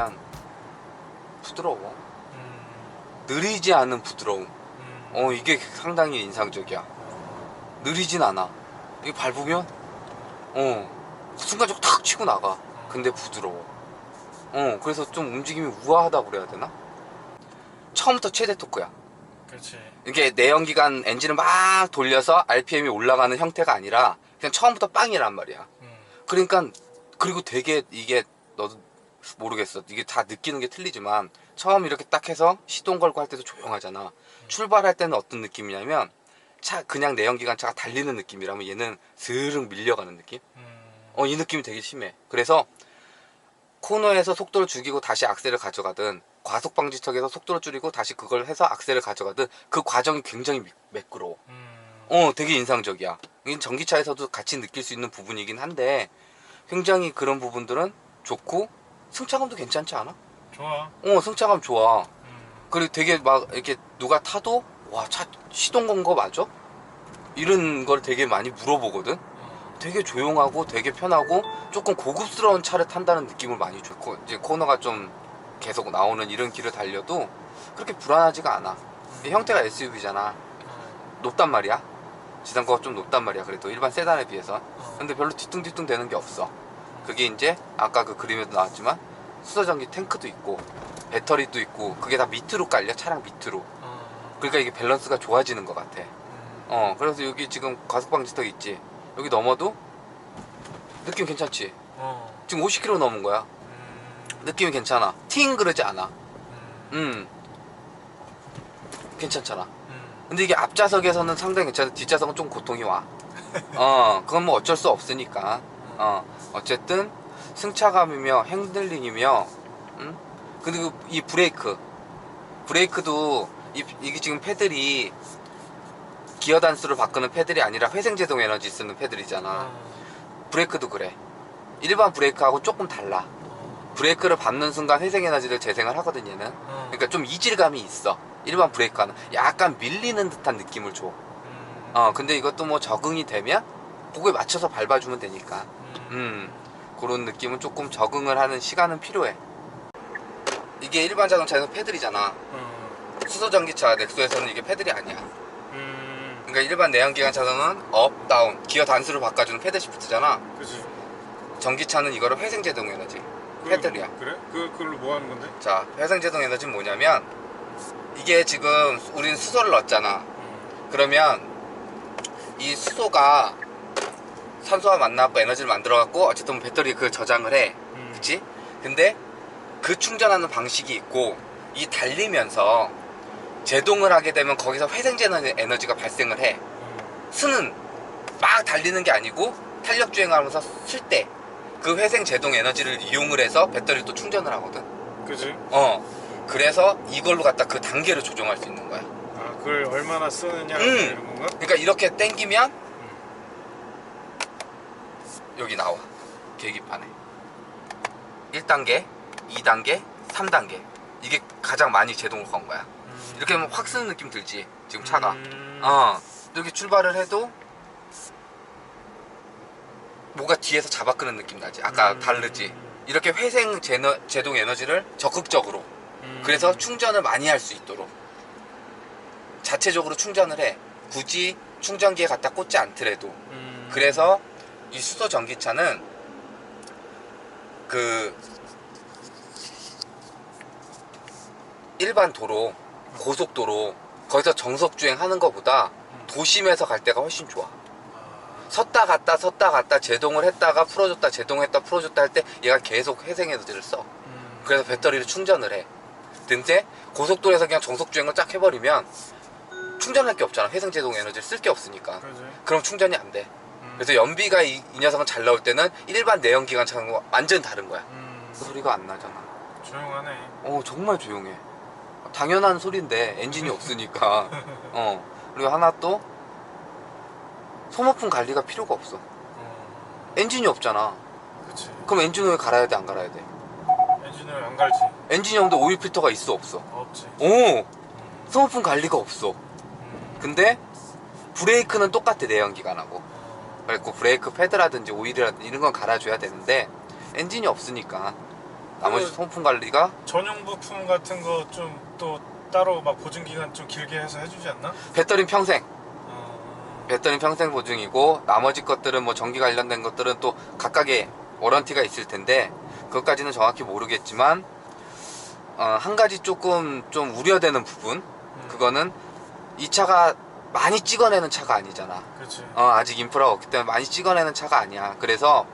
뭐냐면 부드러워. 느리지 않은 부드러움. 이게 상당히 인상적이야. 느리진 않아. 이게 밟으면 순간적으로 탁 치고 나가. 근데 부드러워. 그래서 좀 움직임이 우아하다고 그래야 되나? 처음부터 최대 토크야. 그렇지. 이게 내연기관 엔진을 막 돌려서 RPM이 올라가는 형태가 아니라 그냥 처음부터 빵이란 말이야. 그러니까 그리고 되게 이게 너도 모르겠어. 이게 다 느끼는 게 틀리지만 처음 이렇게 딱 해서 시동 걸고 할 때도 조용하잖아. 출발할 때는 어떤 느낌이냐면 그냥 내연기관차가 달리는 느낌이라면 얘는 스르륵 밀려가는 느낌? 이 느낌이 되게 심해. 그래서 코너에서 속도를 죽이고 다시 악셀을 가져가든 과속 방지턱에서 속도를 줄이고 다시 그걸 해서 악셀을 가져가든 그 과정이 굉장히 매끄러워. 되게 인상적이야. 이건 전기차에서도 같이 느낄 수 있는 부분이긴 한데 굉장히 그런 부분들은 좋고 승차감도 괜찮지 않아? 좋아. 승차감 좋아. 그리고 되게 막 이렇게 누가 타도 와, 차 시동 건 거 맞아? 이런 걸 되게 많이 물어보거든. 되게 조용하고 되게 편하고 조금 고급스러운 차를 탄다는 느낌을 많이 줘. 이제 코너가 좀 계속 나오는 이런 길을 달려도 그렇게 불안하지가 않아. 형태가 SUV잖아. 높단 말이야. 지상고가 좀 높단 말이야. 그래도 일반 세단에 비해서. 근데 별로 뒤뚱뒤뚱 되는 게 없어. 그게 이제 아까 그 그림에도 나왔지만 수소전기 탱크도 있고 배터리도 있고 그게 다 밑으로 깔려. 차량 밑으로. 그러니까 이게 밸런스가 좋아지는 것 같아. 그래서 여기 지금 과속방지턱 있지. 여기 넘어도 느낌 괜찮지. 지금 50km 넘은 거야. 느낌이 괜찮아. 팅 그러지 않아. 괜찮잖아. 근데 이게 앞좌석에서는 상당히 괜찮아. 뒷좌석은 좀 고통이 와. 그건 뭐 어쩔 수 없으니까. 어쨌든 승차감이며 핸들링이며 그리고 이 브레이크도 이게 지금 패들이 기어 단수를 바꾸는 패들이 아니라 회생제동 에너지 쓰는 패들이잖아. 브레이크도 그래. 일반 브레이크하고 조금 달라. 브레이크를 밟는 순간 회생 에너지를 재생을 하거든 얘는. 그러니까 좀 이질감이 있어. 일반 브레이크는 약간 밀리는 듯한 느낌을 줘. 근데 이것도 뭐 적응이 되면 그거에 맞춰서 밟아주면 되니까. 그런 느낌은 조금 적응을 하는 시간은 필요해. 이게 일반 자동차에서 패들이잖아. 수소전기차 넥소에서는 이게 패들이 아니야. 그러니까 일반 내연기관차는 업, 다운, 기어 단수를 바꿔주는 패드 시프트잖아. 그치. 전기차는 이거를 회생제동 에너지 패들이야. 그래? 그걸로 뭐 하는 건데? 자, 회생제동 에너지는 뭐냐면 이게 지금 우리는 수소를 넣었잖아. 그러면 이 수소가 산소와 만나고 에너지를 만들어갖고 어쨌든 배터리에 그 저장을 해. 그치? 근데 그 충전하는 방식이 있고 이 달리면서 제동을 하게 되면 거기서 회생제동 에너지가 발생을 해. 스는 막 달리는 게 아니고 탄력 주행하면서 쓸 때 그 회생 제동 에너지를 이용을 해서 배터리를 또 충전을 하거든. 그치. 그래서 이걸로 갖다 그 단계를 조정할 수 있는 거야. 그걸 얼마나 쓰느냐 이런 건가? 그러니까 이렇게 당기면 여기 나와. 계기판에 1단계, 2단계, 3단계 이게 가장 많이 제동을 건 거야. 이렇게 하면 확 쓰는 느낌 들지 지금 차가. 이렇게 출발을 해도 뭐가 뒤에서 잡아 끄는 느낌 나지. 아까 다르지. 이렇게 회생 제동 에너지를 적극적으로 그래서 충전을 많이 할 수 있도록 자체적으로 충전을 해. 굳이 충전기에 갖다 꽂지 않더라도. 그래서 이 수소 전기차는 그 일반 도로, 고속도로 거기서 정석 주행하는 것보다 도심에서 갈 때가 훨씬 좋아. 섰다 갔다 제동을 했다가 풀어줬다 제동했다 풀어줬다 할 때 얘가 계속 회생 에너지를 써. 그래서 배터리를 충전을 해. 근데 고속도로에서 그냥 정석 주행을 쫙 해버리면 충전할 게 없잖아. 회생 제동 에너지를 쓸 게 없으니까. 그치. 그럼 충전이 안 돼. 그래서 연비가 이 녀석은 잘 나올 때는 일반 내연기관차는 완전 다른 거야. 소리가 안 나잖아. 조용하네. 정말 조용해. 당연한 소리인데 엔진이 없으니까. 그리고 하나 또 소모품 관리가 필요가 없어. 엔진이 없잖아. 그치. 그럼 엔진 오일 갈아야 돼, 안 갈아야 돼? 엔진을 안 갈지. 엔진형도 오일 필터가 있어, 없어? 없지. 소모품 관리가 없어. 근데 브레이크는 똑같아, 내연기관하고. 그래서 브레이크 패드라든지 오일이라든지 이런 건 갈아줘야 되는데 엔진이 없으니까 나머지 그- 소모품 관리가 전용 부품 같은 거 좀 또 따로 막 보증 기간 좀 길게 해서 해주지 않나? 배터리 평생 어... 배터리 평생 보증이고, 나머지 것들은 뭐 전기 관련된 것들은 또 각각의 워런티가 있을 텐데 그것까지는 정확히 모르겠지만, 한 가지 조금 좀 우려되는 부분, 그거는 이 차가 많이 찍어내는 차가 아니잖아. 그렇지. 아직 인프라가 없기 때문에 많이 찍어내는 차가 아니야. 그래서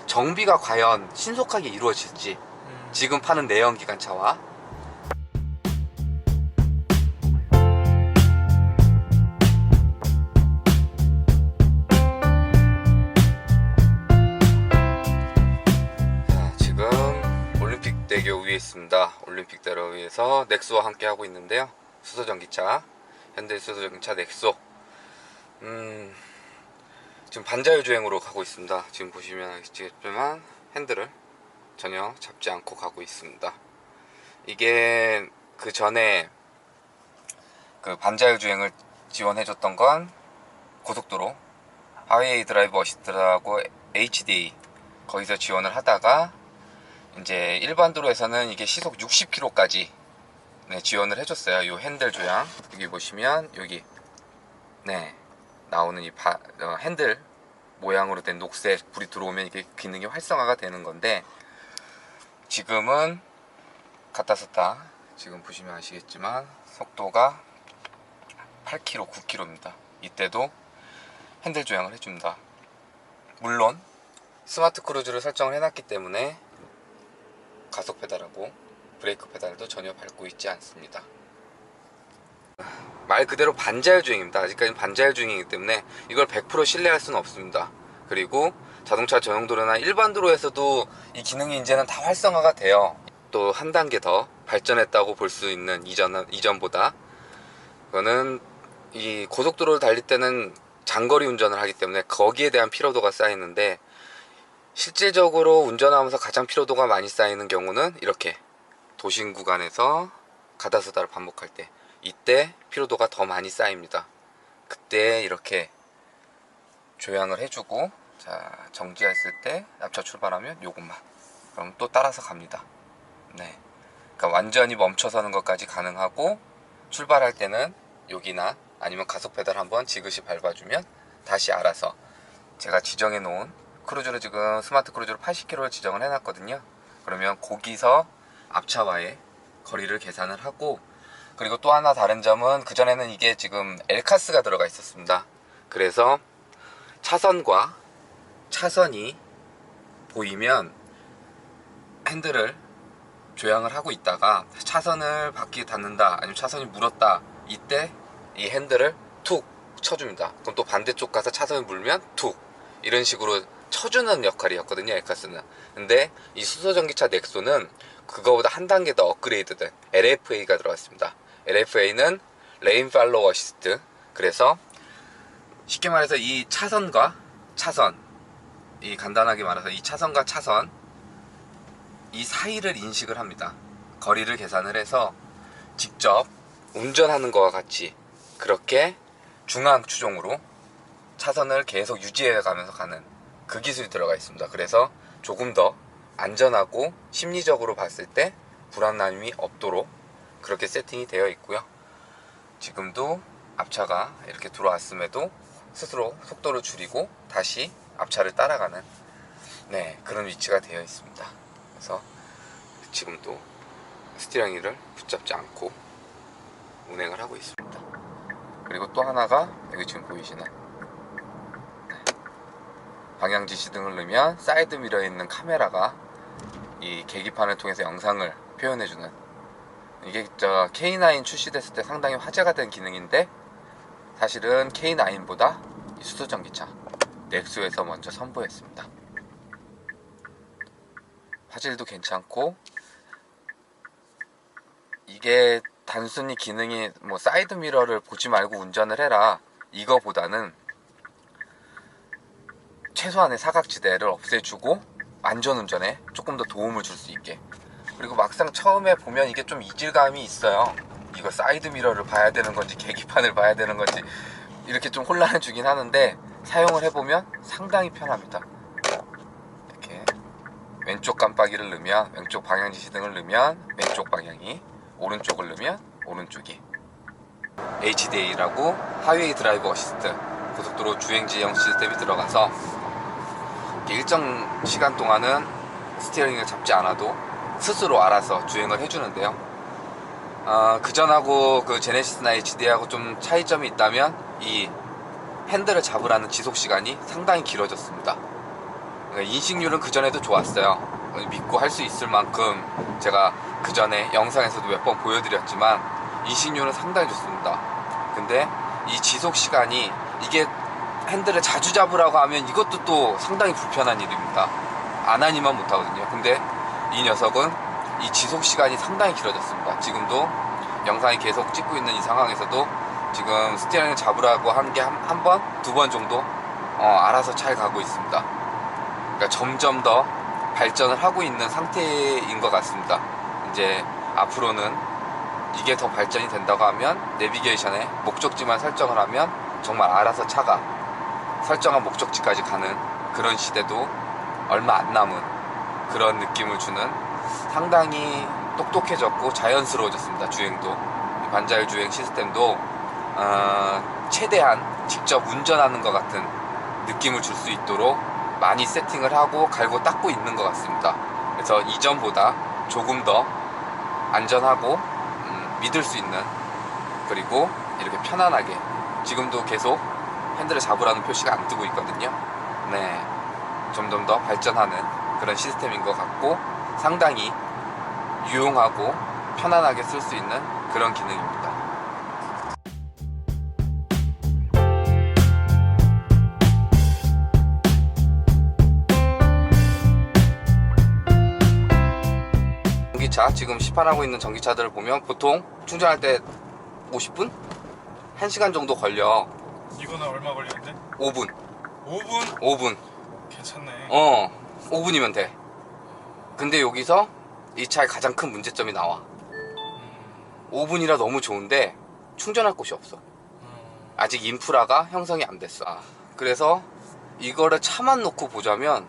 정비가 과연 신속하게 이루어질지, 지금 파는 내연기관 차와. 자, 지금 올림픽대교 위에 있습니다. 올림픽대로 위에서 넥소와 함께 하고 있는데요. 수소전기차, 현대 수소전기차 넥소. 지금 반자율 주행으로 가고 있습니다. 지금 보시면 알겠지만 핸들을 전혀 잡지 않고 가고 있습니다. 이게 그 전에 그 반자율 주행을 지원해줬던 건 고속도로 하이웨이 드라이브 어시스트라고 HDA 거기서 지원을 하다가, 이제 일반 도로에서는 이게 시속 60km까지 지원을 해줬어요. 이 핸들 조향 여기 보시면, 여기 나오는 이 핸들 모양으로 된 녹색 불이 들어오면 이게 기능이 활성화가 되는 건데, 지금은 갔다 썼다 지금 보시면 아시겠지만 속도가 8km, 9km입니다. 이때도 핸들 조향을 해줍니다. 물론 스마트 크루즈를 설정을 해놨기 때문에 가속 페달하고 브레이크 페달도 전혀 밟고 있지 않습니다. 말 그대로 반자율 주행입니다. 아직까지는 반자율 주행이기 때문에 이걸 100% 신뢰할 수는 없습니다. 그리고 자동차 전용 도로나 일반 도로에서도 이 기능이 이제는 다 활성화가 돼요. 또 한 단계 더 발전했다고 볼 수 있는 이전보다. 그거는 이 고속도로를 달릴 때는 장거리 운전을 하기 때문에 거기에 대한 피로도가 쌓이는데, 실질적으로 운전하면서 가장 피로도가 많이 쌓이는 경우는 이렇게 도심 구간에서 가다서다를 반복할 때, 이때 피로도가 더 많이 쌓입니다. 그때 이렇게 조향을 해주고, 자 정지했을 때 앞차 출발하면 요것만, 그럼 또 따라서 갑니다. 그러니까 완전히 멈춰서는 것까지 가능하고, 출발할 때는 여기나 아니면 가속 페달 한번 지그시 밟아주면 다시 알아서, 제가 지정해 놓은 크루즈를 지금 스마트 크루즈로 80km를 지정을 해놨거든요. 그러면 거기서 앞차와의 거리를 계산을 하고, 그리고 또 하나 다른 점은, 그전에는 이게 지금 엘카스가 들어가 있었습니다. 그래서 차선과 차선이 보이면 핸들을 조향을 하고 있다가 차선을 바퀴에 닿는다, 아니면 차선이 물었다, 이때 이 핸들을 툭 쳐줍니다. 그럼 또 반대쪽 가서 차선을 물면 툭, 이런 식으로 쳐주는 역할이었거든요, 엘카스는. 근데 이 수소전기차 넥소는 그거보다 한 단계 더 업그레이드된 LFA가 들어갔습니다. LFA는 레인 팔로우 어시스트. 그래서 쉽게 말해서 이 차선과 차선, 이 간단하게 말해서 이 차선과 차선 이 사이를 인식을 합니다. 거리를 계산을 해서 직접 운전하는 것과 같이 그렇게 중앙 추종으로 차선을 계속 유지해 가면서 가는 그 기술이 들어가 있습니다. 그래서 조금 더 안전하고 심리적으로 봤을 때 불안함이 없도록 그렇게 세팅이 되어 있고요. 지금도 앞차가 이렇게 들어왔음에도 스스로 속도를 줄이고 다시 앞차를 따라가는 그런 위치가 되어 있습니다. 그래서 지금도 스티어링 휠을 붙잡지 않고 운행을 하고 있습니다. 그리고 또 하나가 여기 지금 보이시는 방향 지시등을 넣으면 사이드 미러에 있는 카메라가 이 계기판을 통해서 영상을 표현해주는, 이게 K9 출시됐을 때 상당히 화제가 된 기능인데, 사실은 K9보다 수소전기차 넥소에서 먼저 선보였습니다. 화질도 괜찮고, 이게 단순히 기능이 뭐 사이드 미러를 보지 말고 운전을 해라 이거보다는 최소한의 사각지대를 없애주고 안전운전에 조금 더 도움을 줄 수 있게. 그리고 막상 처음에 보면 이게 좀 이질감이 있어요. 이거 사이드 미러를 봐야 되는 건지 계기판을 봐야 되는 건지 이렇게 좀 혼란을 주긴 하는데, 사용을 해보면 상당히 편합니다. 이렇게 왼쪽 깜빡이를 넣으면 왼쪽 방향 지시등을 넣으면 왼쪽 방향이, 오른쪽을 넣으면 오른쪽이. HDA라고 하이웨이 드라이브 어시스트, 고속도로 주행 지형 시스템이 들어가서 일정 시간 동안은 스티어링을 잡지 않아도 스스로 알아서 주행을 해주는데요. 그전하고 그 제네시스나 HD하고 좀 차이점이 있다면 이 핸들을 잡으라는 지속시간이 상당히 길어졌습니다. 그러니까 인식률은 그전에도 좋았어요. 믿고 할 수 있을 만큼 제가 그전에 영상에서도 몇 번 보여드렸지만 인식률은 상당히 좋습니다. 근데 이 지속시간이, 이게 핸들을 자주 잡으라고 하면 이것도 또 상당히 불편한 일입니다. 안 하니만 못하거든요. 근데 이 녀석은 이 지속시간이 상당히 길어졌습니다. 지금도 영상이 계속 찍고 있는 이 상황에서도 지금 스티어링을 잡으라고 한 게 한 번, 두 번 정도 알아서 잘 가고 있습니다. 그러니까 점점 더 발전을 하고 있는 상태인 것 같습니다. 이제 앞으로는 이게 더 발전이 된다고 하면 내비게이션에 목적지만 설정을 하면 정말 알아서 차가 설정한 목적지까지 가는 그런 시대도 얼마 안 남은 그런 느낌을 주는, 상당히 똑똑해졌고 자연스러워졌습니다. 주행도, 이 반자율 주행 시스템도 최대한 직접 운전하는 것 같은 느낌을 줄 수 있도록 많이 세팅을 하고 갈고 닦고 있는 것 같습니다. 그래서 이전보다 조금 더 안전하고 믿을 수 있는, 그리고 이렇게 편안하게, 지금도 계속 핸들을 잡으라는 표시가 안 뜨고 있거든요. 네, 점점 더 발전하는 그런 시스템인 것 같고 상당히 유용하고 편안하게 쓸 수 있는 그런 기능입니다. 전기차, 지금 시판하고 있는 전기차들을 보면 보통 충전할 때 50분? 1시간 정도 걸려. 이거는 얼마 걸리는데? 5분. 5분? 5분. 괜찮네. 5분이면 돼. 근데 여기서 이 차의 가장 큰 문제점이 나와. 5분이라 너무 좋은데 충전할 곳이 없어. 아직 인프라가 형성이 안 됐어. 그래서 이거를 차만 놓고 보자면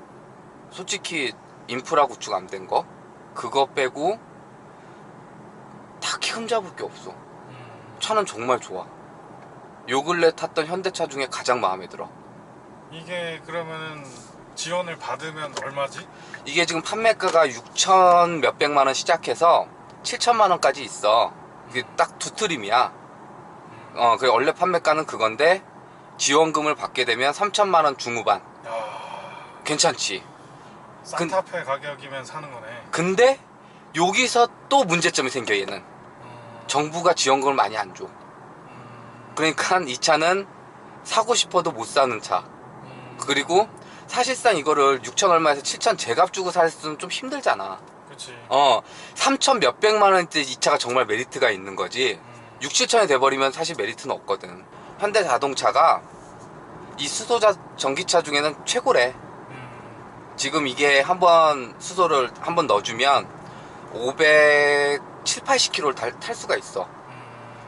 솔직히 인프라 구축 안 된 거, 그거 빼고 딱히 흠잡을 게 없어. 차는 정말 좋아. 요 근래 탔던 현대차 중에 가장 마음에 들어. 이게 그러면은 지원을 받으면 얼마지? 이게 지금 판매가가 6천 몇백만 원 시작해서 7천만 원까지 있어. 그게 딱 두 트림이야. 그 원래 판매가는 그건데 지원금을 받게 되면 3천만 원 중후반. 괜찮지? 산타페 가격이면 사는 거네. 근데 여기서 또 문제점이 생겨. 얘는 정부가 지원금을 많이 안 줘. 그러니까 이 차는 사고 싶어도 못 사는 차. 그리고 사실상 이거를 6천 얼마에서 7천 제값 주고 살 수는 좀 힘들잖아. 그치. 3천 몇백만 원대 이 차가 정말 메리트가 있는 거지. 6, 7천이 돼버리면 사실 메리트는 없거든. 현대 자동차가 이 수소자 전기차 중에는 최고래. 지금 이게 한번 수소를 한번 넣어주면 570, 80km를 탈 수가 있어.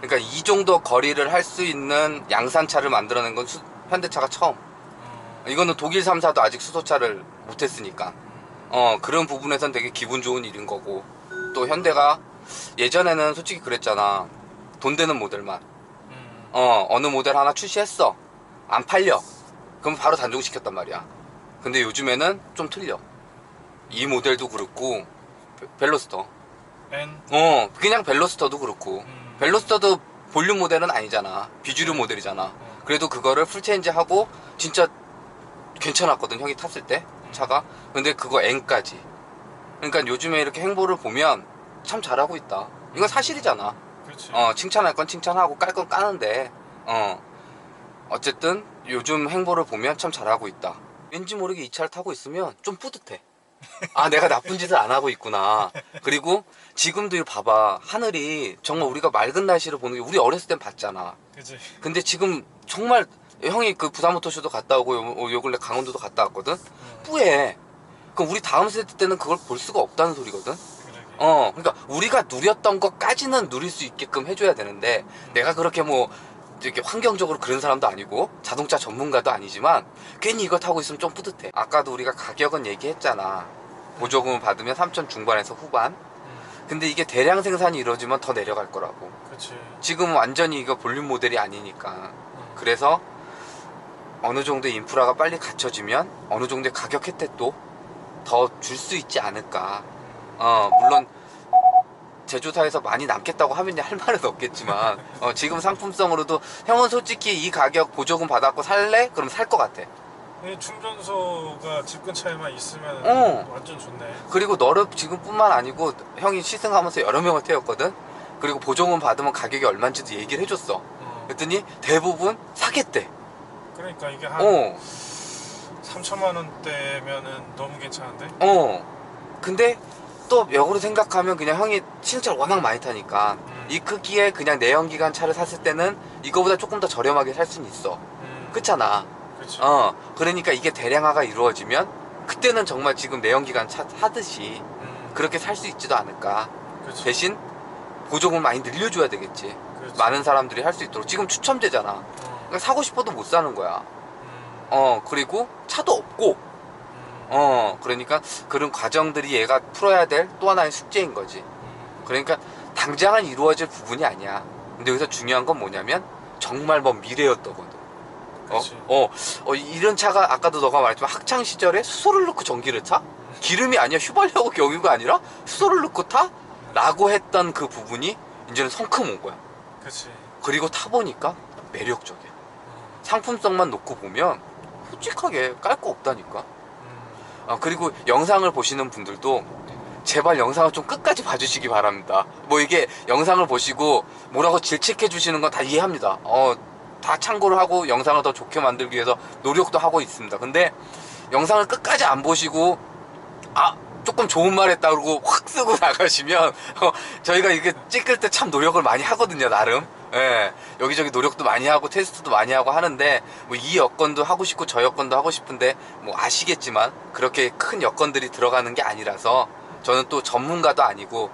그러니까 이 정도 거리를 할 수 있는 양산차를 만들어낸 건 현대차가 처음. 이거는 독일 3사도 아직 수소차를 못했으니까 그런 부분에선 되게 기분 좋은 일인 거고, 또 현대가 예전에는 솔직히 그랬잖아. 돈 되는 모델만 어느 모델 하나 출시했어, 안 팔려, 그럼 바로 단종시켰단 말이야. 근데 요즘에는 좀 틀려. 이 모델도 그렇고 벨로스터, 그냥 벨로스터도 그렇고, 벨로스터도 볼륨 모델은 아니잖아. 비주류 모델이잖아. 그래도 그거를 풀체인지 하고 진짜 괜찮았거든, 형이 탔을 때 차가. 근데 그거 N까지. 그러니까 요즘에 이렇게 행보를 보면 참 잘하고 있다. 이건 사실이잖아. 그렇지. 칭찬할 건 칭찬하고 깔 건 까는데 어쨌든 요즘 행보를 보면 참 잘하고 있다. 왠지 모르게 이 차를 타고 있으면 좀 뿌듯해. 아, 내가 나쁜 짓을 안 하고 있구나. 그리고 지금도 이거 봐봐, 하늘이 정말 우리가 맑은 날씨를 보는 게 우리 어렸을 땐 봤잖아. 그치. 근데 지금 정말, 형이 그 부산모터쇼도 갔다 오고 요 근래 강원도도 갔다 왔거든. 뿌해. 그럼 우리 다음 세대 때는 그걸 볼 수가 없다는 소리거든. 그러니까 우리가 누렸던 것까지는 누릴 수 있게끔 해줘야 되는데, 내가 그렇게 뭐 이렇게 환경적으로 그런 사람도 아니고 자동차 전문가도 아니지만 괜히 이거 타고 있으면 좀 뿌듯해. 아까도 우리가 가격은 얘기했잖아. 보조금을 받으면 3천 중반에서 후반. 근데 이게 대량 생산이 이루어지면 더 내려갈 거라고. 그렇지. 지금 완전히 이거 볼륨 모델이 아니니까. 그래서 어느 정도 인프라가 빨리 갖춰지면 어느 정도의 가격 혜택도 더 줄 수 있지 않을까. 물론 제조사에서 많이 남겠다고 하면 할 말은 없겠지만 지금 상품성으로도 형은 솔직히 이 가격 보조금 받았고 살래? 그럼 살 것 같아. 이 충전소가 집 근처에만 있으면 완전 좋네. 그리고 너를 지금뿐만 아니고 형이 시승하면서 여러 명을 태웠거든. 그리고 보조금 받으면 가격이 얼마인지도 얘기를 해줬어. 그랬더니 대부분 사겠대. 그러니까 이게 한 3천만 원대면은 너무 괜찮은데? 근데 또 역으로 생각하면 그냥 형이 신차를 워낙 많이 타니까 이 크기에 그냥 내연기관 차를 샀을 때는 이거보다 조금 더 저렴하게 살 수는 있어. 그렇잖아. 그치. 그러니까 이게 대량화가 이루어지면 그때는 정말 지금 내연기관 차 사듯이 그렇게 살 수 있지도 않을까. 그치. 대신 보조금을 많이 늘려줘야 되겠지. 그치. 많은 사람들이 할 수 있도록. 지금 추첨제잖아. 그러니까 사고 싶어도 못 사는 거야. 그리고 차도 없고 그러니까 그런 과정들이 얘가 풀어야 될 또 하나의 숙제인 거지. 그러니까 당장은 이루어질 부분이 아니야. 근데 여기서 중요한 건 뭐냐면 정말 먼 미래였더거든. 이런 차가 아까도 너가 말했지만 학창 시절에 수소를 넣고 전기를 타? 기름이 아니야. 휘발유하고 경유가 아니라 수소를 넣고 타? 라고 했던 그 부분이 이제는 성큼 온 거야. 그치. 그리고 타보니까 매력적이야. 상품성만 놓고 보면 솔직하게 깔 거 없다니까. 그리고 영상을 보시는 분들도 제발 영상을 좀 끝까지 봐주시기 바랍니다. 뭐 이게 영상을 보시고 뭐라고 질책해 주시는 건 다 이해합니다. 다 참고를 하고 영상을 더 좋게 만들기 위해서 노력도 하고 있습니다. 근데 영상을 끝까지 안 보시고 조금 좋은 말 했다 그러고 확 쓰고 나가시면 저희가 이게 찍을 때 참 노력을 많이 하거든요, 나름. 예, 여기저기 노력도 많이 하고 테스트도 많이 하고 하는데 뭐 이 여건도 하고 싶고 저 여건도 하고 싶은데 뭐 아시겠지만 그렇게 큰 여건들이 들어가는 게 아니라서 저는 또 전문가도 아니고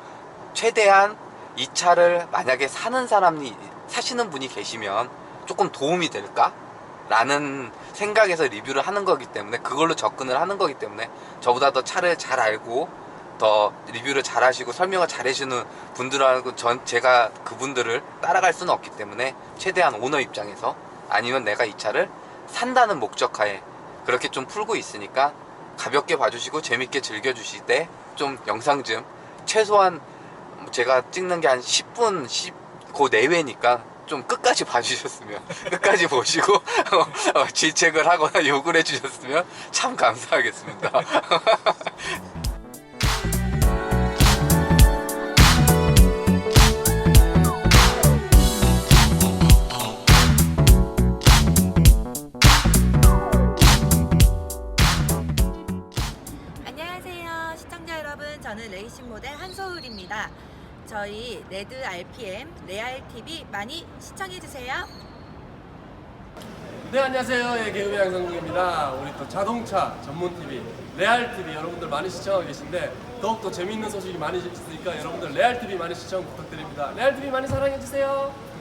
최대한 이 차를 만약에 사시는 분이 계시면 조금 도움이 될까? 라는 생각에서 리뷰를 하는 거기 때문에 그걸로 접근을 하는 거기 때문에 저보다 더 차를 잘 알고 더 리뷰를 잘 하시고 설명을 잘 해주는 분들하고 제가 그분들을 따라갈 수는 없기 때문에 최대한 오너 입장에서 아니면 내가 이 차를 산다는 목적하에 그렇게 좀 풀고 있으니까 가볍게 봐주시고 재밌게 즐겨주실 때 좀 영상 좀 최소한 제가 찍는 게 한 10분 그 내외니까 좀 끝까지 봐주셨으면 끝까지 보시고 질책을 하거나 욕을 해주셨으면 참 감사하겠습니다. 안녕하세요 시청자 여러분, 저는 레이싱 모델 한소울입니다. 저희 레드 RPM 레알TV 많이 시청해주세요. 네, 안녕하세요. 개그맨 양성국입니다. 우리 또 자동차 전문 TV 레알TV 여러분들 많이 시청하고 계신데 더욱더 재미있는 소식이 많이 있으니까 여러분들 레알TV 많이 시청 부탁드립니다. 레알TV 많이 사랑해주세요.